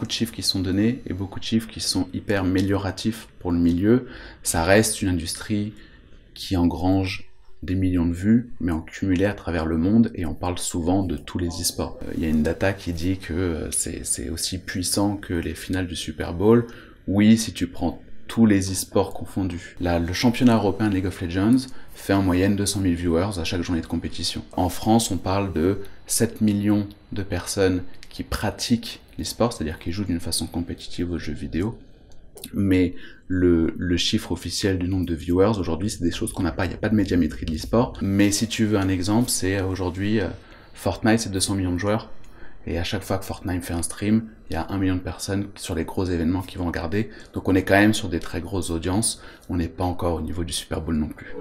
beaucoup de chiffres qui sont donnés et beaucoup de chiffres qui sont hyper amélioratifs pour le milieu. Ça reste une industrie qui engrange des millions de vues, mais en cumulé à travers le monde, et on parle souvent de tous les e-sports. Il y a une data qui dit que c'est aussi puissant que les finales du Super Bowl. Oui, si tu prends tous les e-sports confondus. Là, le championnat européen de League of Legends fait en moyenne 200 000 viewers à chaque journée de compétition. En France, on parle de 7 millions de personnes qui pratiquent l'e-sport, c'est-à-dire qui jouent d'une façon compétitive aux jeux vidéo. Mais le chiffre officiel du nombre de viewers, aujourd'hui, c'est des choses qu'on n'a pas. Il n'y a pas de médiamétrie de l'e-sport. Mais si tu veux un exemple, c'est aujourd'hui, Fortnite, c'est 200 millions de joueurs. Et à chaque fois que Fortnite fait un stream, il y a 1 million de personnes sur les gros événements qui vont regarder. Donc on est quand même sur des très grosses audiences. On n'est pas encore au niveau du Super Bowl non plus.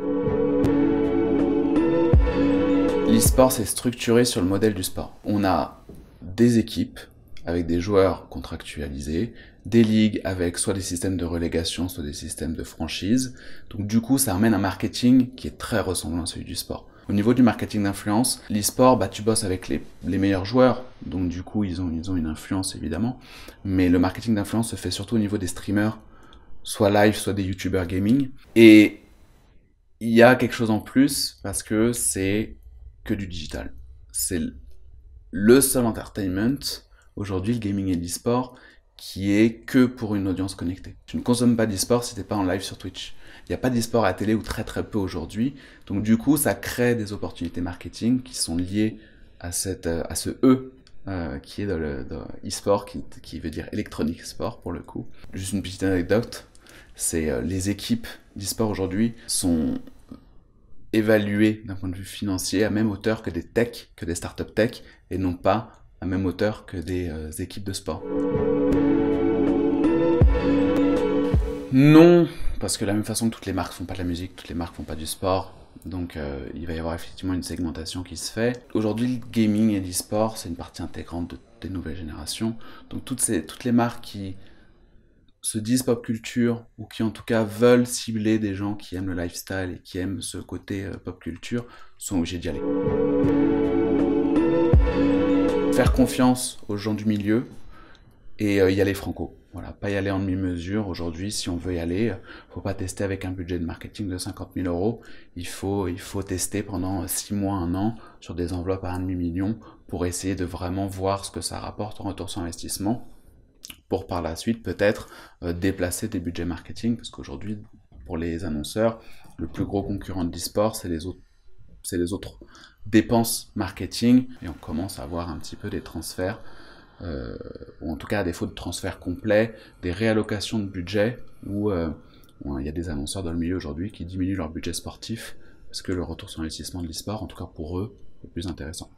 L'e-sport, c'est structuré sur le modèle du sport. On a des équipes avec des joueurs contractualisés, des ligues avec soit des systèmes de relégation, soit des systèmes de franchise. Donc du coup, ça amène un marketing qui est très ressemblant à celui du sport. Au niveau du marketing d'influence, l'e-sport, tu bosses avec les meilleurs joueurs, donc du coup, ils ont une influence évidemment. Mais le marketing d'influence se fait surtout au niveau des streamers, soit live, soit des youtubers gaming. Et il y a quelque chose en plus, parce que c'est que du digital. C'est le seul entertainment, aujourd'hui, le gaming et l'e-sport, qui est que pour une audience connectée. Tu ne consommes pas d'e-sport si t'es pas en live sur Twitch. Il n'y a pas d'e-sport à la télé ou très très peu aujourd'hui. Donc du coup, ça crée des opportunités marketing qui sont liées à ce E qui est dans le e-sport, qui veut dire électronique sport pour le coup. Juste une petite anecdote, c'est les équipes d'e-sport aujourd'hui sont évaluées d'un point de vue financier à même hauteur que des tech, que des startups tech, et non pas à même hauteur que des équipes de sport. Non, parce que de la même façon que toutes les marques font pas de la musique, toutes les marques font pas du sport, donc il va y avoir effectivement une segmentation qui se fait. Aujourd'hui, le gaming et l'e-sport, c'est une partie intégrante des nouvelles générations, donc toutes les marques qui se disent pop culture, ou qui en tout cas veulent cibler des gens qui aiment le lifestyle et qui aiment ce côté pop culture, sont obligés d'y aller. Faire confiance aux gens du milieu et y aller franco. Voilà, pas y aller en demi-mesure. Aujourd'hui, si on veut y aller, faut pas tester avec un budget de marketing de 50 000 €. Il faut tester pendant 6 mois, 1 an, sur des enveloppes à 1,5 million pour essayer de vraiment voir ce que ça rapporte en retour sur investissement, pour par la suite peut-être déplacer des budgets marketing, parce qu'aujourd'hui, pour les annonceurs, le plus gros concurrent de l'e-sport, c'est les autres dépenses marketing, et on commence à voir un petit peu des transferts, ou en tout cas à défaut de transferts complets, des réallocations de budget, où il y a des annonceurs dans le milieu aujourd'hui qui diminuent leur budget sportif, parce que le retour sur investissement de l'e-sport, en tout cas pour eux, est plus intéressant.